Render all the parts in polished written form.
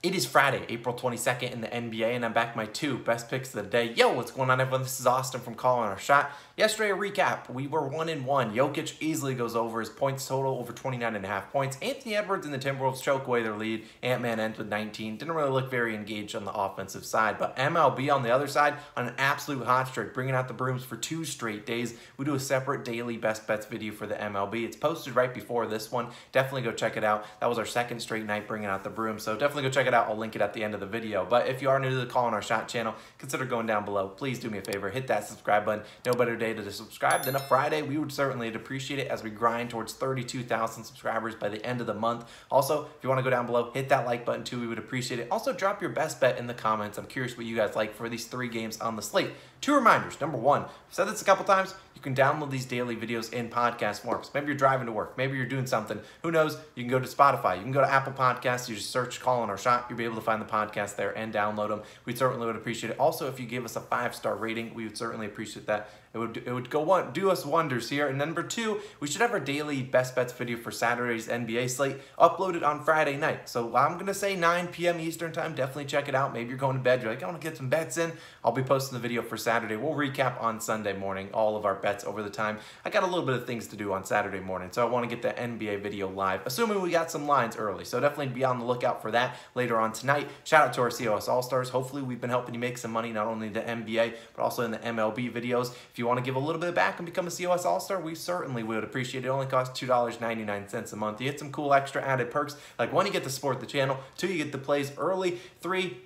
It is Friday, April 22nd in the NBA, and I'm back with my two best picks of the day. Yo, what's going on, everyone? This is Austin from Calling Our Shot. Yesterday, a recap. We were 1-1. Jokic easily goes over his points total, over 29.5 points. Anthony Edwards and the Timberwolves choke away their lead. Ant-Man ends with 19. Didn't really look very engaged on the offensive side, but MLB on the other side on an absolute hot streak, bringing out the brooms for 2 straight days. We do a separate daily best bets video for the MLB. It's posted right before this one. Definitely go check it out. That was our second straight night bringing out the brooms, so definitely go check it out. I'll link it at the end of the video. But if you are new to the Calling Our Shot channel, consider going down below. Please do me a favor, hit that subscribe button. No better day to subscribe than a Friday. We would certainly appreciate it as we grind towards 32,000 subscribers by the end of the month. Also, if you want to go down below, hit that like button too. We would appreciate it. Also, drop your best bet in the comments. I'm curious what you guys like for these 3 games on the slate. 2 reminders. Number 1, I've said this a couple times, you can download these daily videos in podcast forms. Maybe you're driving to work. Maybe you're doing something. Who knows? You can go to Spotify. You can go to Apple Podcasts. You just search Calling Our Shot. You'll be able to find the podcast there and download them. We certainly would appreciate it. Also, if you give us a 5-star rating, we would certainly appreciate that. It would do us wonders here. And number 2, we should have our daily best bets video for Saturday's NBA slate uploaded on Friday night. So I'm going to say 9 p.m. Eastern time. Definitely check it out. Maybe you're going to bed. You're like, I want to get some bets in. I'll be posting the video for Saturday. We'll recap on Sunday morning all of our bets over the time. I got a little bit of things to do on Saturday morning, so I want to get the NBA video live, assuming we got some lines early. So definitely be on the lookout for that later on tonight. Shout out to our COS All-Stars. Hopefully we've been helping you make some money, not only in the NBA, but also in the MLB videos. If you want to give a little bit back and become a COS All-Star, we certainly would appreciate it. It only costs $2.99 a month. You get some cool extra added perks, like 1, you get to support the channel, 2, you get the plays early, 3,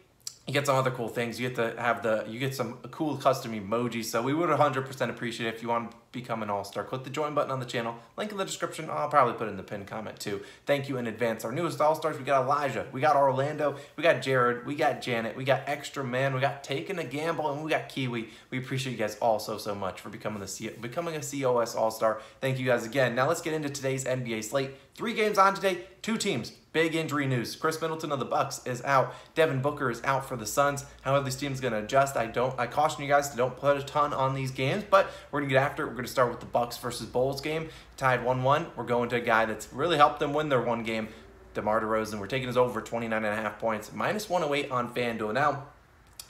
you get some other cool things. You get some cool custom emojis. So we would 100% appreciate it if you want to become an all-star. Click the join button on the channel. Link in the description. I'll probably put it in the pinned comment too. Thank you in advance. Our newest all-stars, we got Elijah, we got Orlando, we got Jared, we got Janet, we got Extra Man, we got Taking a Gamble, and we got Kiwi. We appreciate you guys all so much for becoming a COS All-Star. Thank you guys again. Now let's get into today's NBA slate. 3 games on today, 2 teams. Big injury news. Chris Middleton of the Bucks is out. Devin Booker is out for the Suns. How are these teams going to adjust? I caution you guys to don't put a ton on these games, but we're going to get after it. We're going to start with the Bucks versus Bulls game. Tied 1-1. We're going to a guy that's really helped them win their 1 game, DeMar DeRozan. We're taking his over 29.5 points. -108 on FanDuel. Now,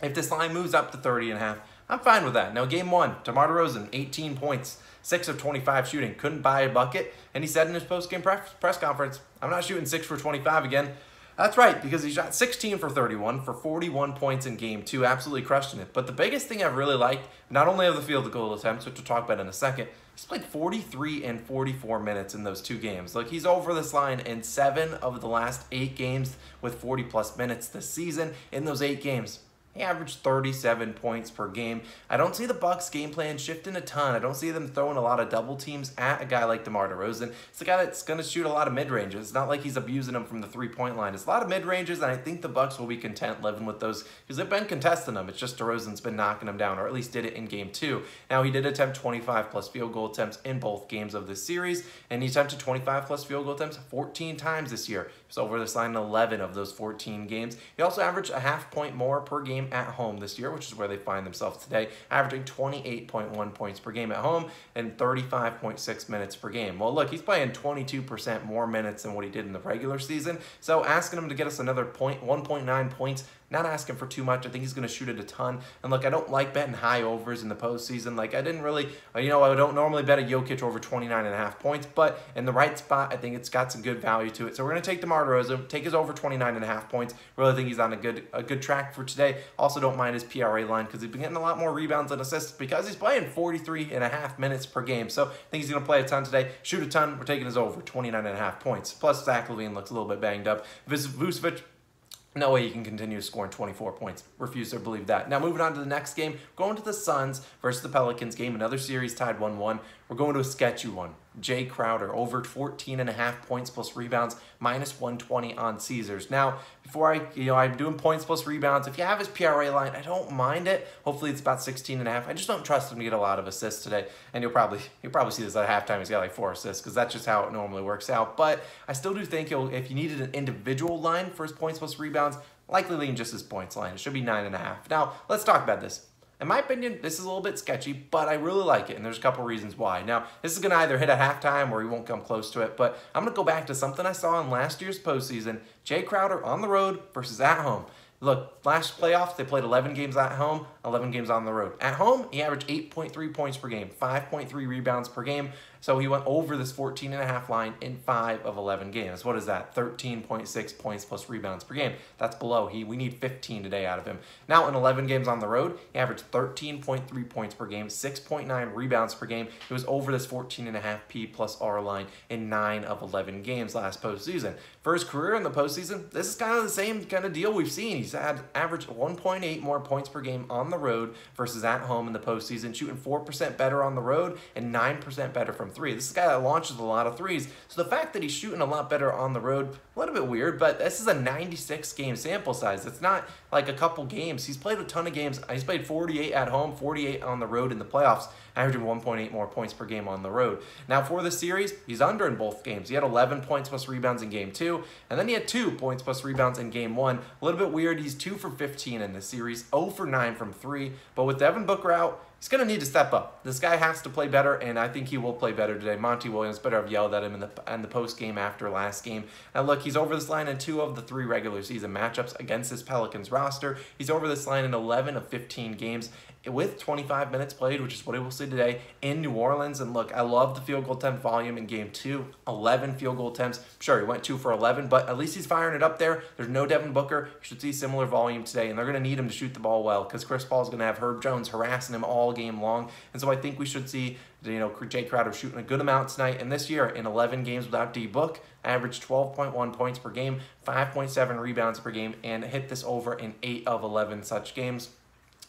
if this line moves up to 30.5, I'm fine with that. Now, game 1, DeMar DeRozan, 18 points. 6 of 25 shooting, couldn't buy a bucket, and he said in his post-game press conference, I'm not shooting 6 for 25 again. That's right, because he shot 16 for 31 for 41 points in game 2, absolutely crushing it. But the biggest thing I've really liked, not only of the field goal attempts, which we'll talk about in a second, he's played 43 and 44 minutes in those 2 games. Like, he's over this line in 7 of the last 8 games with 40-plus minutes this season. In those 8 games, he averaged 37 points per game. I don't see the Bucks' game plan shifting a ton. I don't see them throwing a lot of double teams at a guy like DeMar DeRozan. It's a guy that's going to shoot a lot of mid-ranges. It's not like he's abusing them from the 3-point line. It's a lot of mid-ranges, and I think the Bucks will be content living with those because they've been contesting them. It's just DeRozan's been knocking them down, or at least did it in game 2. Now, he did attempt 25-plus field goal attempts in both games of this series, and he attempted 25-plus field goal attempts 14 times this year. He was over this line in 11 of those 14 games. He also averaged a half point more per game at home this year, which is where they find themselves today, averaging 28.1 points per game at home and 35.6 minutes per game. Well, look, he's playing 22% more minutes than what he did in the regular season, so asking him to get us another 1.9 points, not asking for too much. I think he's going to shoot it a ton. And look, I don't like betting high overs in the postseason. Like, I didn't really, I don't normally bet a Jokic over 29.5 points, but in the right spot, I think it's got some good value to it. So we're going to take DeMar DeRozan, take his over 29.5 points. Really think he's on a good track for today. Also, don't mind his PRA line because he's been getting a lot more rebounds and assists because he's playing 43.5 minutes per game. So I think he's going to play a ton today, shoot a ton. We're taking his over 29.5 points. Plus, Zach LaVine looks a little bit banged up. Vucevic, no way you can continue scoring 24 points. Refuse to believe that. Now, moving on to the next game, going to the Suns versus the Pelicans game. Another series tied 1-1. We're going to a sketchy one. Jay Crowder, over 14.5 points plus rebounds, -120 on Caesars. Now, before I'm doing points plus rebounds. If you have his PRA line, I don't mind it. Hopefully, it's about 16.5. I just don't trust him to get a lot of assists today. And you'll probably see this at halftime. He's got like 4 assists because that's just how it normally works out. But I still do think if you needed an individual line for his points plus rebounds, likely lean just his points line. It should be 9.5. Now, let's talk about this. In my opinion, this is a little bit sketchy, but I really like it, and there's a couple reasons why. Now, this is going to either hit at halftime or he won't come close to it, but I'm going to go back to something I saw in last year's postseason. Jay Crowder on the road versus at home. Look, last playoffs, they played 11 games at home, 11 games on the road. At home, he averaged 8.3 points per game, 5.3 rebounds per game. So he went over this 14.5 line in 5 of 11 games. What is that? 13.6 points plus rebounds per game. That's below. We need 15 today out of him. Now, in 11 games on the road, he averaged 13.3 points per game, 6.9 rebounds per game. He was over this 14.5 P plus R line in 9 of 11 games last postseason. For his career in the postseason, this is kind of the same kind of deal we've seen. He's had averaged 1.8 more points per game on the road versus at home in the postseason, shooting 4% better on the road and 9% better from three. This is a guy that launches a lot of threes. So the fact that he's shooting a lot better on the road, a little bit weird, but this is a 96 game sample size. It's not like a couple games. He's played a ton of games. He's played 48 at home, 48 on the road in the playoffs, averaging 1.8 more points per game on the road. Now for the series, he's under in both games. He had 11 points plus rebounds in game 2, and then he had 2 points plus rebounds in game 1. A little bit weird. He's 2 for 15 in this series, 0 for 9 from 3, but with Devin Booker out, he's going to need to step up. This guy has to play better, and I think he will play better today. Monty Williams better have yelled at him in the post game after last game. Now look, he's over this line in 2 of the 3 regular season matchups against this Pelicans roster. He's over this line in 11 of 15 games with 25 minutes played, which is what I will see today in New Orleans. And look, I love the field goal attempt volume in game 2. 11 field goal attempts. Sure, he went 2 for 11, but at least he's firing it up there. There's no Devin Booker. You should see similar volume today, and they're going to need him to shoot the ball well because Chris Paul's going to have Herb Jones harassing him all game long. And so I think we should see, Jay Crowder shooting a good amount tonight. And this year, in 11 games without D-Book, averaged 12.1 points per game, 5.7 rebounds per game, and hit this over in 8 of 11 such games.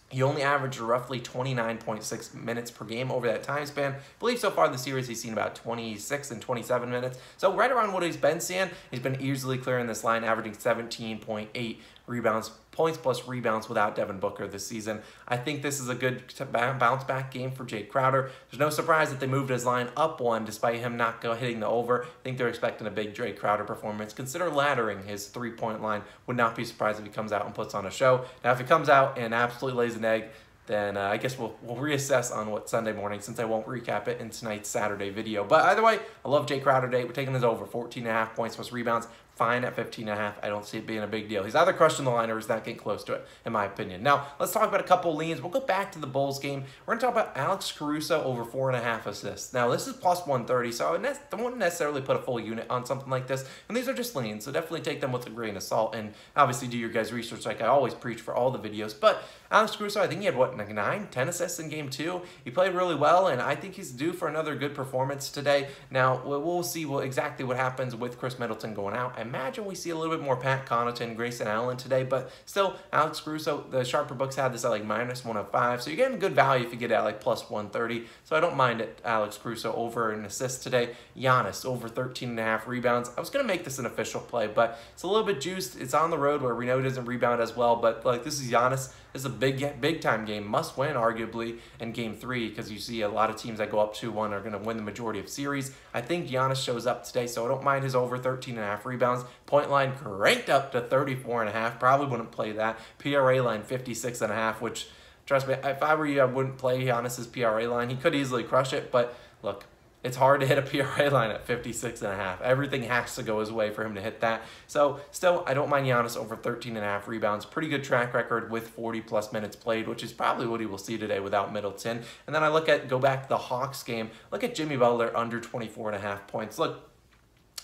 He only averaged roughly 29.6 minutes per game over that time span. I believe so far in the series he's seen about 26 and 27 minutes. So right around what he's been seeing, he's been easily clearing this line, averaging 17.8 rebounds, points plus rebounds without Devin Booker this season. I think this is a good bounce back game for Jay Crowder. There's no surprise that they moved his line up 1 despite him not hitting the over. I think they're expecting a big Jay Crowder performance. Consider laddering his 3-point line. Would not be surprised if he comes out and puts on a show. Now if he comes out and absolutely lays an egg, then I guess we'll reassess on what Sunday morning, since I won't recap it in tonight's Saturday video. But either way, I love Jay Crowder today. We're taking this over 14.5 points plus rebounds. Fine at 15.5. I don't see it being a big deal. He's either crushing the line or he's not getting close to it, in my opinion. Now, let's talk about a couple leans. We'll go back to the Bulls game. We're going to talk about Alex Caruso over 4.5 assists. Now, this is plus 130, so I wouldn't necessarily put a full unit on something like this. And these are just leans, so definitely take them with a grain of salt. And obviously do your guys' research like I always preach for all the videos. But Alex Caruso, I think he had, what, 9, 10 assists in game 2. He played really well, and I think he's due for another good performance today. Now, we'll see exactly what happens with Chris Middleton going out. I imagine we see a little bit more Pat Connaughton, Grayson Allen today, but still, Alex Caruso, the Sharper books had this at like minus 105, so you're getting good value if you get it at like plus 130, so I don't mind it. Alex Caruso over an assist today. Giannis over 13.5 rebounds. I was going to make this an official play, but it's a little bit juiced. It's on the road where we know he doesn't rebound as well, but like this is Giannis. This is a big time game, must win arguably in game 3, because you see a lot of teams that go up 2-1 are going to win the majority of series. I think Giannis shows up today, so I don't mind his over 13.5 rebounds. Point line cranked up to 34.5. Probably wouldn't play that. PRA line 56.5, which, trust me, if I were you, I wouldn't play Giannis's PRA line. He could easily crush it, but look, it's hard to hit a PRA line at 56.5. Everything has to go his way for him to hit that. So still, I don't mind Giannis over 13.5 rebounds. Pretty good track record with 40+ minutes played, which is probably what he will see today without Middleton. And then go back to the Hawks game. Look at Jimmy Butler under 24.5 points. Look,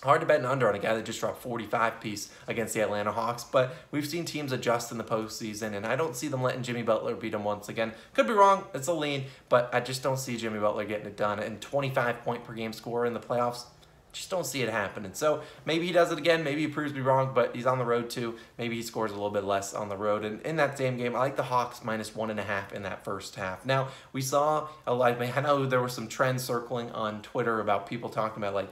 hard to bet an under on a guy that just dropped 45 piece against the Atlanta Hawks, but we've seen teams adjust in the postseason, and I don't see them letting Jimmy Butler beat them once again. Could be wrong, it's a lean, but I just don't see Jimmy Butler getting it done. And 25-point per game scorer in the playoffs, just don't see it happening. So maybe he does it again, maybe he proves me wrong, but he's on the road too. Maybe he scores a little bit less on the road. And in that same game, I like the Hawks minus 1.5 in that first half. Now, we saw I know there were some trends circling on Twitter about people talking about like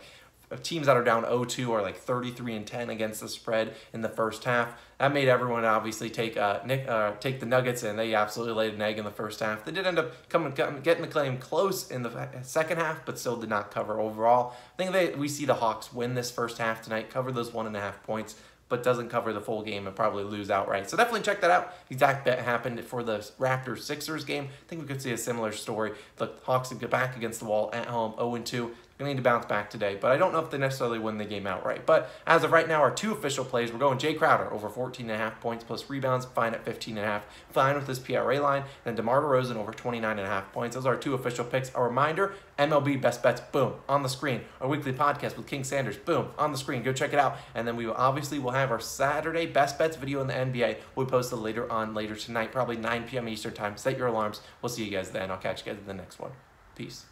teams that are down 0-2 are like 33-10 against the spread in the first half. That made everyone obviously take the Nuggets, and they absolutely laid an egg in the first half. They did end up getting the claim close in the second half, but still did not cover overall. I think we see the Hawks win this first half tonight, cover those 1.5 points. but doesn't cover the full game and probably lose outright. So definitely check that out. Exact bet happened for the Raptors-Sixers game. I think we could see a similar story. The Hawks get back against the wall at home, 0-2. Going to need to bounce back today, but I don't know if they necessarily win the game outright. But as of right now, our 2 official plays, we're going Jay Crowder over 14.5 points plus rebounds, fine at 15.5, fine with his PRA line, and DeMar DeRozan over 29.5 points. Those are our 2 official picks. A reminder, MLB Best Bets, boom, on the screen. Our weekly podcast with King Sanders, boom, on the screen. Go check it out. And then we will obviously will have our Saturday Best Bets video in the NBA. We'll post it later tonight, probably 9 p.m. Eastern time. Set your alarms. We'll see you guys then. I'll catch you guys in the next one. Peace.